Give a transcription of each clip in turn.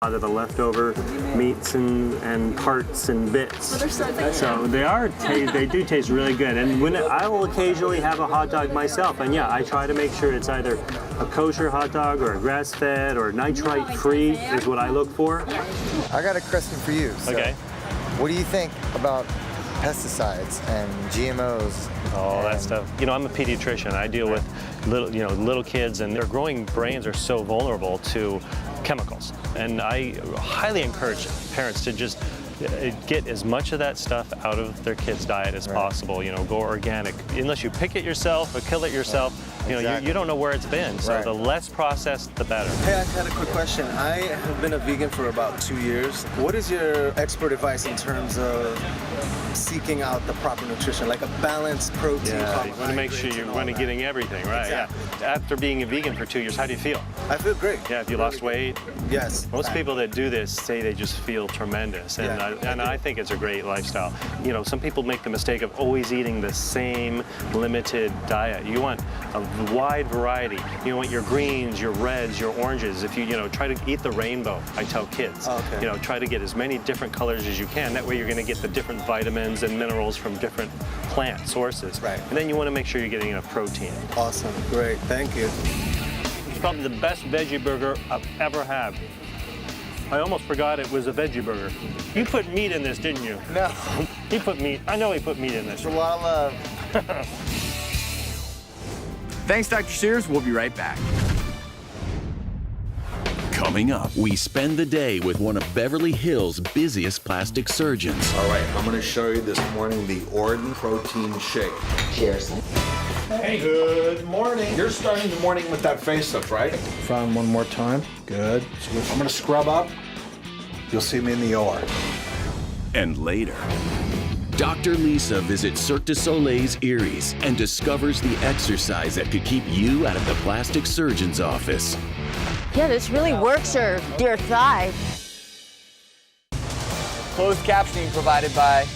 A lot of the leftover meats and parts and bits. Oh, they're so good. So they do taste really good. And when I will occasionally have a hot dog myself, and yeah, I try to make sure it's either a kosher hot dog or a grass-fed or nitrite-free is what I look for. I got a question for you. So Okay. what do you think about pesticides and GMOs? All that stuff. You know, I'm a pediatrician. I deal with little kids, and their growing brains are so vulnerable to chemicals. And I highly encourage parents to just get as much of that stuff out of their kids' diet as possible. You know, go organic. Unless you pick it yourself or kill it yourself, you don't know where it's been. So the less processed, the better. Hey, I had a quick question. I have been a vegan for about 2 years. What is your expert advice in terms of seeking out the proper nutrition, like a balanced protein? Yeah, you want to make sure you're getting everything, right? Exactly. Yeah. After being a vegan for 2 years, how do you feel? I feel great. Yeah, have you lost weight? Yes. Most people that do this say they just feel tremendous, and I think it's a great lifestyle. You know, some people make the mistake of always eating the same limited diet. You want a wide variety. You want your greens, your reds, your oranges. If you try to eat the rainbow, I tell kids. Okay. Try to get as many different colors as you can. That way you're going to get the different vitamins and minerals from different plant sources. Right. And then you want to make sure you're getting enough protein. Awesome. Great. Thank you. It's probably the best veggie burger I've ever had. I almost forgot it was a veggie burger. You put meat in this, didn't you? No. He put meat. I know he put meat in this. It's a lot of love. Thanks, Dr. Sears. We'll be right back. Coming up, we spend the day with one of Beverly Hills' busiest plastic surgeons. All right, I'm going to show you this morning the Ogdon protein shake. Cheers. Hey, good morning. You're starting the morning with that face up, right? Frown one more time. Good. I'm going to scrub up. You'll see me in the OR. And later, Dr. Lisa visits Cirque du Soleil's Erie's and discovers the exercise that could keep you out of the plastic surgeon's office. Yeah, this really works your dear thigh. Closed captioning provided by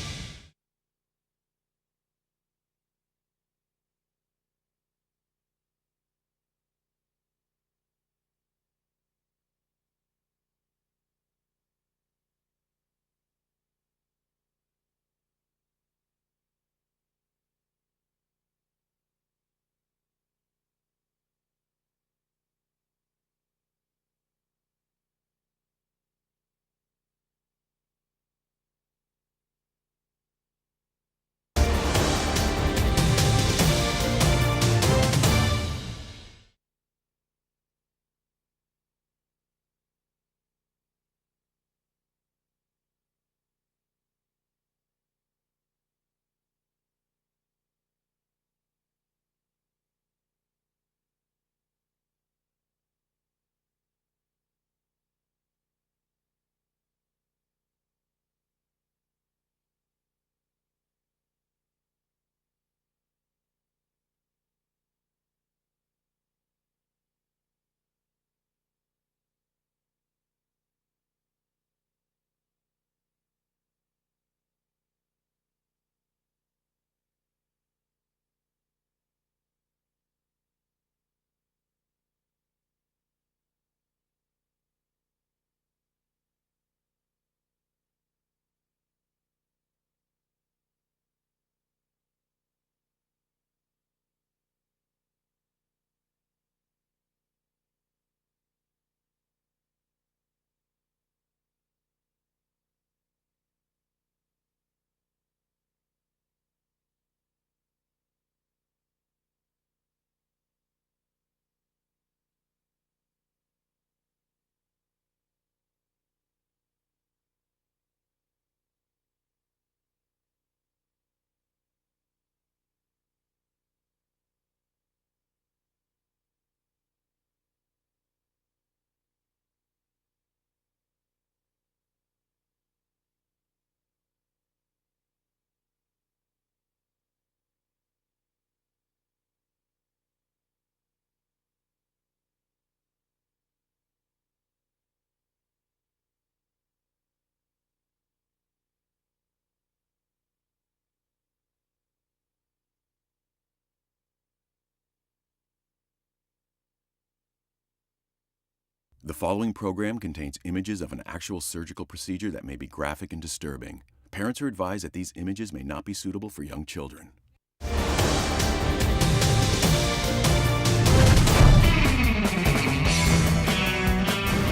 The following program contains images of an actual surgical procedure that may be graphic and disturbing. Parents are advised that these images may not be suitable for young children.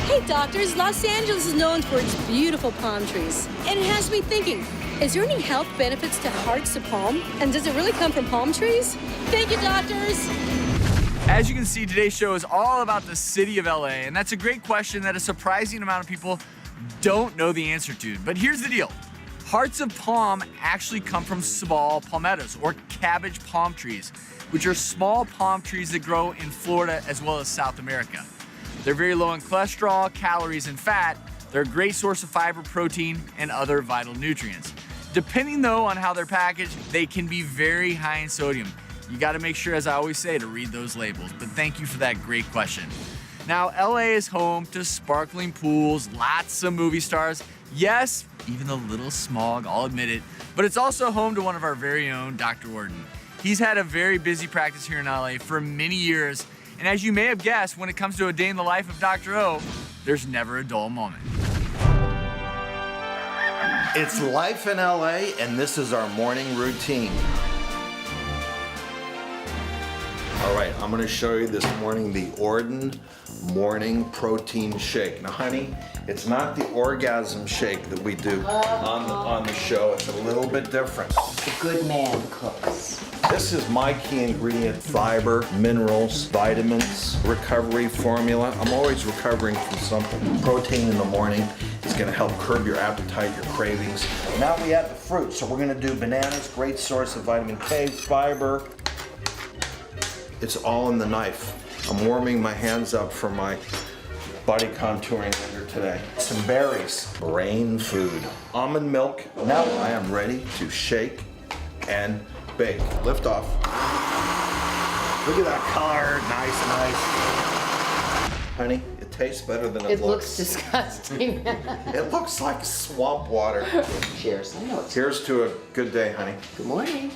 Hey doctors, Los Angeles is known for its beautiful palm trees. And it has me thinking, is there any health benefits to hearts of palm? And does it really come from palm trees? Thank you, doctors. As you can see, today's show is all about the city of LA, and that's a great question that a surprising amount of people don't know the answer to. But here's the deal. Hearts of palm actually come from small palmettos, or cabbage palm trees, which are small palm trees that grow in Florida as well as South America. They're very low in cholesterol, calories, and fat. They're a great source of fiber, protein, and other vital nutrients. Depending though on how they're packaged, they can be very high in sodium. You gotta make sure, as I always say, to read those labels, but thank you for that great question. Now, LA is home to sparkling pools, lots of movie stars, yes, even a little smog, I'll admit it, but it's also home to one of our very own, Dr. Ogdon. He's had a very busy practice here in LA for many years, and as you may have guessed, when it comes to a day in the life of Dr. O, there's never a dull moment. It's life in LA, and this is our morning routine. All right, I'm gonna show you this morning the Ogdon morning protein shake. Now, honey, it's not the orgasm shake that we do on the show. It's a little bit different. The good man cooks. This is my key ingredient: fiber, minerals, vitamins, recovery formula. I'm always recovering from something. Protein in the morning is gonna help curb your appetite, your cravings. Now we add the fruit, so we're gonna do bananas, great source of vitamin K, fiber. It's all in the knife. I'm warming my hands up for my body contouring later today. Some berries, brain food, almond milk. Now I am ready to shake and bake. Lift off. Look at that color, nice. Honey, it tastes better than It looks disgusting. It looks like swamp water. Cheers. I know it's Here's to a good day, honey. good morning.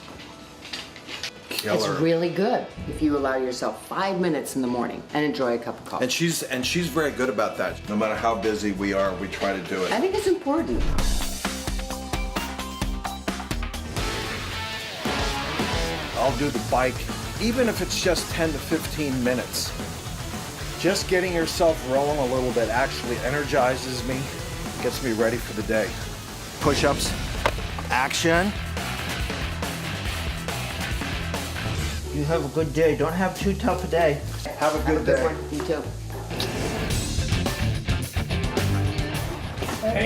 Killer. It's really good if you allow yourself 5 minutes in the morning and enjoy a cup of coffee. And she's very good about that. No matter how busy we are, we try to do it. I think it's important. I'll do the bike, even if it's just 10 to 15 minutes. Just getting yourself rolling a little bit actually energizes me, gets me ready for the day. Push-ups, action. You have a good day. Don't have too tough a day. Have a good day. You too.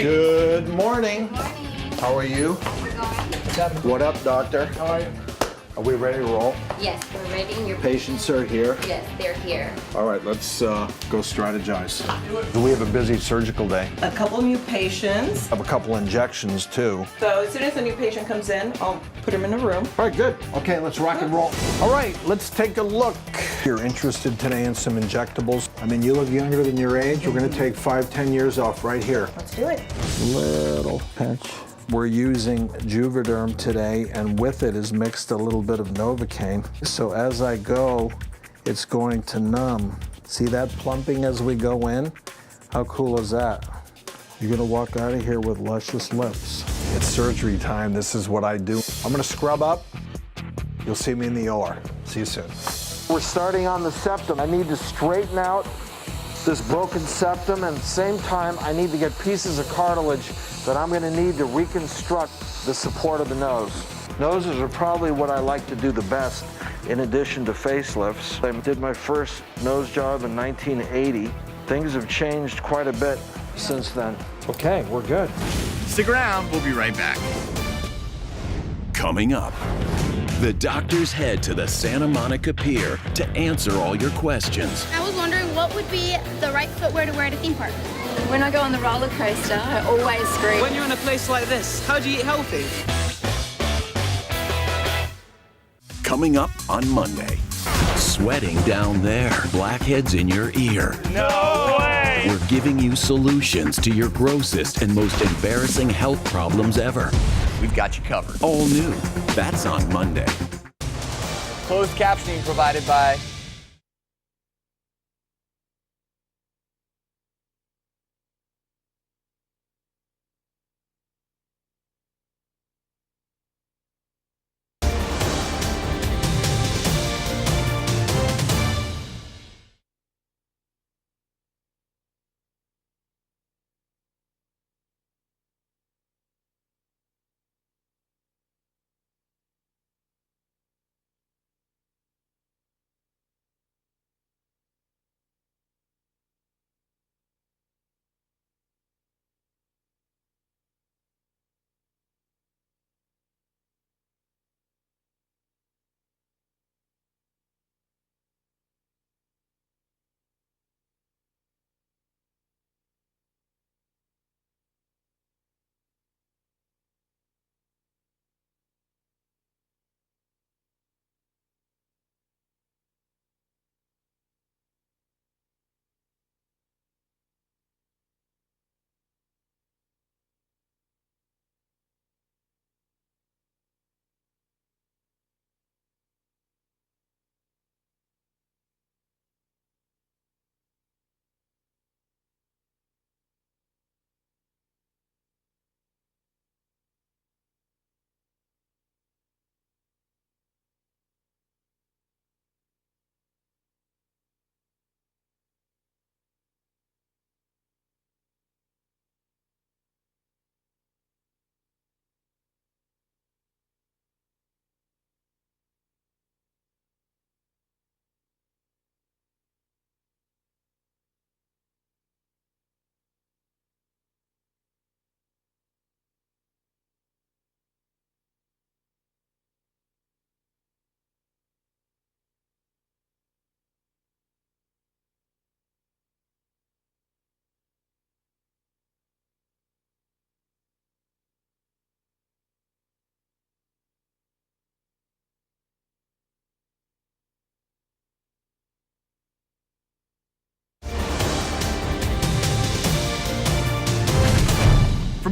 Good morning. How are you? What up, doctor? How are you? Are we ready to roll? Yes, we're ready. Your Patients are here. Yes, they're here. All right, let's go strategize. We have a busy surgical day. A couple new patients. Have a couple injections too. So as soon as a new patient comes in, I'll put him in a room. All right, good. Okay, let's rock and roll. All right, let's take a look. You're interested today in some injectables. I mean, you look younger than your age. We're gonna take 5-10 years off right here. Let's do it. Little pinch. We're using Juvederm today, and with it is mixed a little bit of Novocaine. So as I go, it's going to numb. See that plumping as we go in? How cool is that? You're gonna walk out of here with luscious lips. It's surgery time. This is what I do. I'm gonna scrub up. You'll see me in the OR. See you soon. We're starting on the septum. I need to straighten out this broken septum, and at the same time, I need to get pieces of cartilage that I'm gonna need to reconstruct the support of the nose. Noses are probably what I like to do the best, in addition to facelifts. I did my first nose job in 1980. Things have changed quite a bit since then. Okay, we're good. Stick around, we'll be right back. Coming up, the doctors head to the Santa Monica Pier to answer all your questions. I was wondering what would be the right footwear to wear at a theme park. When I go on the roller coaster, I always scream. When you're in a place like this, how do you eat healthy? Coming up on Monday, sweating down there, blackheads in your ear. No way! We're giving you solutions to your grossest and most embarrassing health problems ever. We've got you covered. All new. That's on Monday. Closed captioning provided by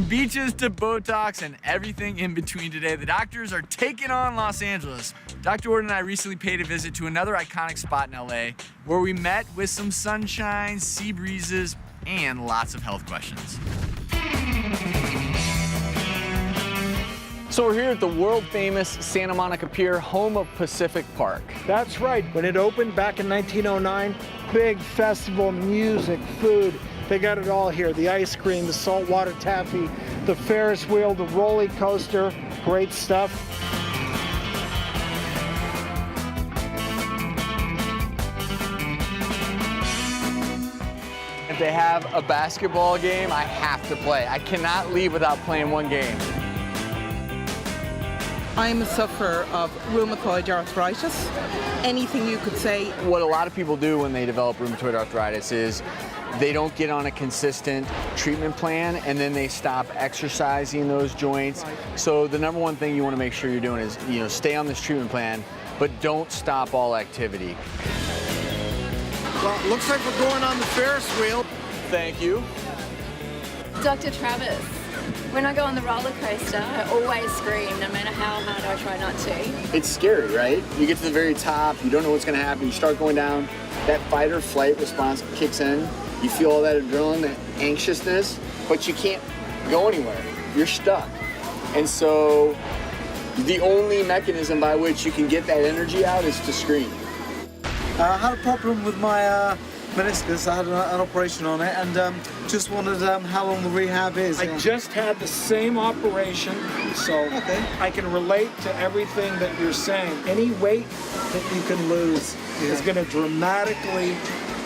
From beaches to Botox and everything in between today, the doctors are taking on Los Angeles. Dr. Ogdon and I recently paid a visit to another iconic spot in LA where we met with some sunshine, sea breezes, and lots of health questions. So we're here at the world-famous Santa Monica Pier, home of Pacific Park. That's right. When it opened back in 1909, big festival, music, food. They got it all here. The ice cream, the saltwater taffy, the Ferris wheel, the roller coaster. Great stuff. If they have a basketball game, I have to play. I cannot leave without playing one game. I'm a sufferer of rheumatoid arthritis. Anything you could say. What a lot of people do when they develop rheumatoid arthritis is they don't get on a consistent treatment plan and then they stop exercising those joints. So the number one thing you want to make sure you're doing is, stay on this treatment plan, but don't stop all activity. Well, it looks like we're going on the Ferris wheel. Thank you. Dr. Travis, when I go on the roller coaster, I always scream, no matter how hard I try not to. It's scary, right? You get to the very top, you don't know what's going to happen, you start going down, that fight or flight response kicks in, you feel all that adrenaline, that anxiousness, but you can't go anywhere. You're stuck. And so the only mechanism by which you can get that energy out is to scream. I had a problem with my meniscus. I had an operation on it, and just wondered how long the rehab is. I just had the same operation, so I can relate to everything that you're saying. Any weight that you can lose is going to dramatically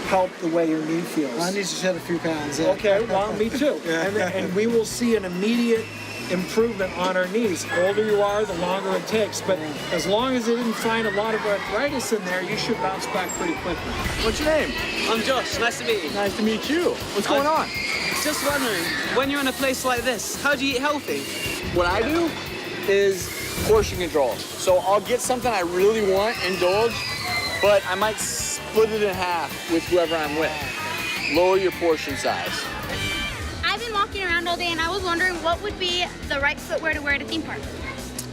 help the way your knee feels. I need to shed a few pounds. Yeah. Okay, well, me too. And we will see an immediate improvement on our knees. The older you are, the longer it takes. But as long as they didn't find a lot of arthritis in there, you should bounce back pretty quickly. What's your name? I'm Josh. Nice to meet you. Nice to meet you. What's going on? Just wondering, when you're in a place like this, how do you eat healthy? What I do is portion control. So I'll get something I really want, indulge, but I might split it in half with whoever I'm with. Lower your portion size. I've been walking around all day and I was wondering what would be the right footwear to wear at a theme park.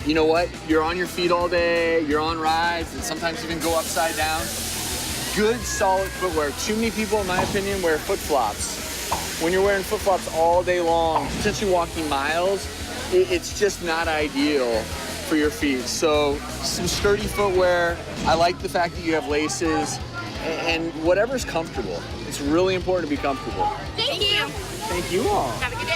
You know what? You're on your feet all day, you're on rides, and sometimes even go upside down. Good, solid footwear. Too many people, in my opinion, wear flip-flops. When you're wearing flip-flops all day long, potentially walking miles, it's just not ideal for your feet. So some sturdy footwear. I like the fact that you have laces, and whatever's comfortable. It's really important to be comfortable. Thank you. Thank you all. Have a good day.